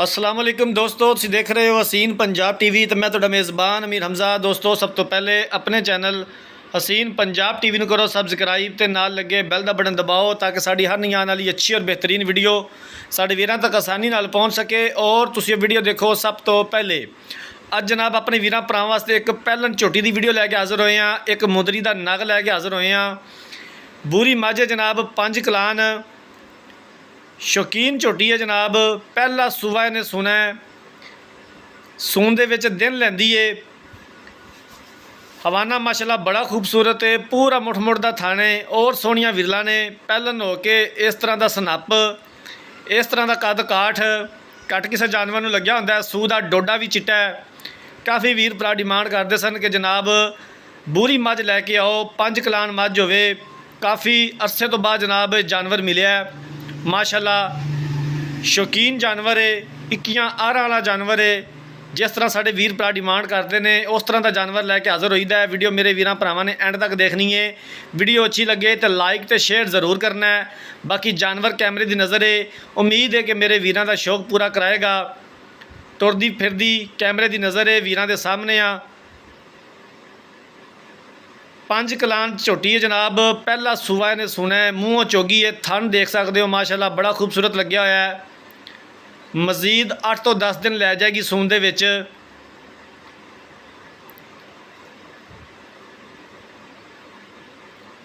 अस्सलाम वालेकुम दोस्तों, तुसीं देख रहे हो हसीन पंजाब टीवी तो मैं तुहाडा मेज़बान अमीर हमज़ा। दोस्तों, सब तो पहले अपने चैनल हसीन पंजाब टीवी नूं करो सबसक्राइब ते नाल लगे बैल दा बटन दबाओ ताकि साडी हर नई आने वाली अच्छी और बेहतरीन वीडियो साडे वीरां तक आसानी नाल पहुँच सके और तुसीं वीडियो देखो सब तो पहले। अज जनाब अपने वीरां भरावां वास्ते एक पहलन झोटी की वीडियो लैके हाज़र होए हैं, एक मुदरी का नग लैके हाज़र होए हैं। बूरी माझ जनाब 5 कलान शौकीन झोटी है जनाब। पहला सूआ इन्हें सुना है, सून दे विच दिन लैंदी है। हवाना माशाल्लाह बड़ा खूबसूरत है, पूरा मुठ दा थाने और सोहणियां विरला ने। पहलन हो के इस तरह का सनप, इस तरह का कद काठ कट किसी जानवर नूं लग्या हुंदा है। सूह दा डोडा भी चिट्टा है। काफ़ी वीर भरा डिमांड करते सन कि जनाब बूरी मझ लैके आओ, 5 कलान मझ होवे। काफ़ी अरसे तो बाद जनाब जानवर मिलिया माशाल्लाह। शौकीन जानवर है, 21 आरा वाला जानवर है। जिस तरह साढ़े वीर भरा डिमांड करते हैं उस तरह का जानवर लैके हाज़र होईदा है। वीडियो मेरे वीरां भरावां ने एंड तक देखनी है। वीडियो अच्छी लगे तो लाइक तो शेयर ज़रूर करना है। बाकी जानवर कैमरे की नज़र है, उम्मीद है कि मेरे वीरां का शौक पूरा कराएगा। तुरदी फिरदी कैमरे की नज़र है, वीरां दे सामने आ। 5 कलान झोटी है जनाब। पहला सूआ इन्हें सुना है, मूँहों चोगी है, थन देख सकते हो माशाल्लाह बड़ा खूबसूरत लग्या होया है। मजीद 8 तो 10 दिन लै जाएगी सून दे विच।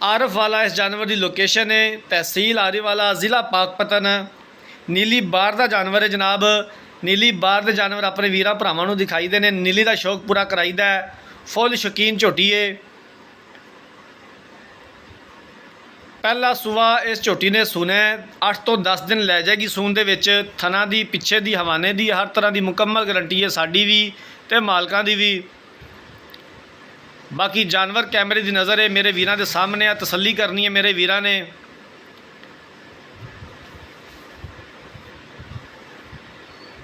आरफ वाला इस जानवर की लोकेशन है, तहसील आरिफ वाला, ज़िला पाकपतन। नीली बार का जानवर है जनाब। नीली बार के जानवर अपने वीरां भरावां नूं दिखाई देने, नीली का शौक पूरा कराईदा है। फुल शौकीन झोटी है। पहला सूआ इस झोटी ने सुना है, 8 तो 10 दिन लै जाएगी सून दे विच। थना दी, पिछे दी, हवाने दी हर तरह की मुकम्मल गारंटी है, साडी भी ते मालकां दी भी। बाकी जानवर कैमरे की नज़र है, मेरे वीरां दे सामने आ। तसल्ली करनी है मेरे वीरां ने।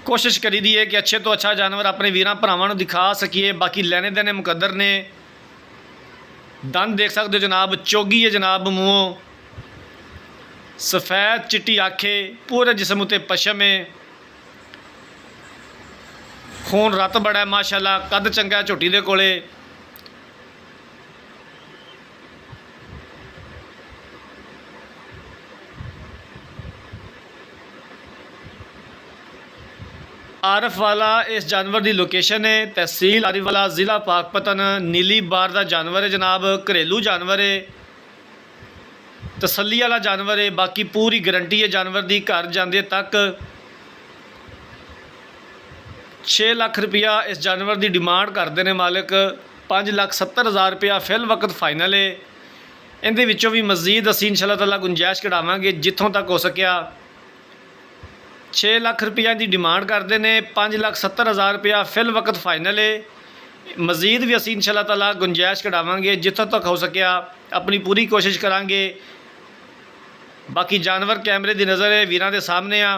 कोशिश करी दी है कि अच्छे तो अच्छा जानवर अपने वीरां भरावां नूं दिखा सकीए। बाकी लैने देने मुकद्दर ने। दंद देख सकते हो जनाब, चोगी है जनाब, मूँहों सफ़ैद चिट्टी आखे, पूरे जिसम उत्ते पशम है। खून रत बड़ा है माशाल्लाह, कद चंगा है झोटी दे कोले। आरफ वाला इस जानवर की लोकेशन है, तहसील आरिफ वाला, ज़िला पाकपतन। नीली बार का जानवर है जनाब, घरेलू जानवर है, तसल्ली वाला जानवर है। बाकी पूरी गारंटी है जानवर की। घर जाते तक 6 लाख रुपया इस जानवर की डिमांड करते हैं मालिक। 5,70,000 रुपया फिल वक्त फाइनल है। इहदे विचों भी मजीद असीं इंशाअल्लाह ताला गुंजाइश कढ़ावांगे जिथों तक हो सकिया। 6 लाख रुपया की डिमांड करते हैं, 5,70,000 रुपया फिल वक्त फाइनल है। मजीद भी असीं इंशाअल्लाह ताला गुंजाइश कढ़ावांगे जिथों तक हो सकिया, अपनी पूरी कोशिश करांगे। बाकी जानवर कैमरे की नज़र है, वीरां दे सामने आ।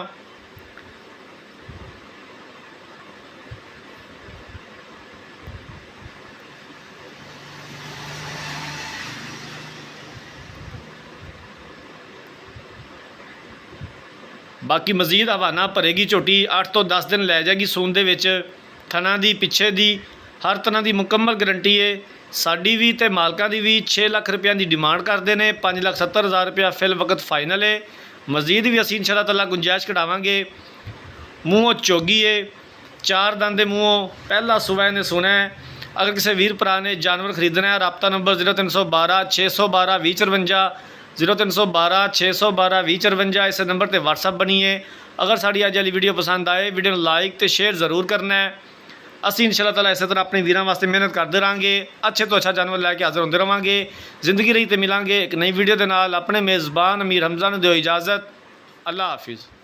बाकी मजीद हवाना भरेगी झोटी, 8 तो 10 दिन लै जाएगी सून दे विच। थना दी, पिछे दी हर तरह की मुकम्मल गारंटी है, साडी भी ते मालकां दी भी। 6 लाख रुपया की डिमांड करते हैं, 5,70,000 रुपया फिल वक्त फाइनल है। मजीद भी असीं इंशाअल्लाह ताला गुंजाइश कढ़ावांगे। मूँहों चोगी है, 4 दंद दे मूँहों। पहला सूआ इन्हें सुना है। अगर किसी वीर भरा ने जानवर खरीदना है, रबता नंबर 0312 612 2054, 0312 612 2054। इस नंबर पर व्हाट्सअप बनी है। अगर साड़ी अज वाली वीडियो पसंद आए, वीडियो लाइक तो शेयर ज़रूर करना है। असीं इंशाअल्लाह ताला इस तरह अपने वीरां वास्ते मेहनत करते रहेंगे, अच्छे तो अच्छा जानवर लैके हाज़र होंदे रहांगे। जिंदगी रही तो मिलांगे एक नई वीडियो के नाल। अपने मेज़बान अमीर हमज़ा नूं दिओ इजाज़त। अल्लाह हाफिज़।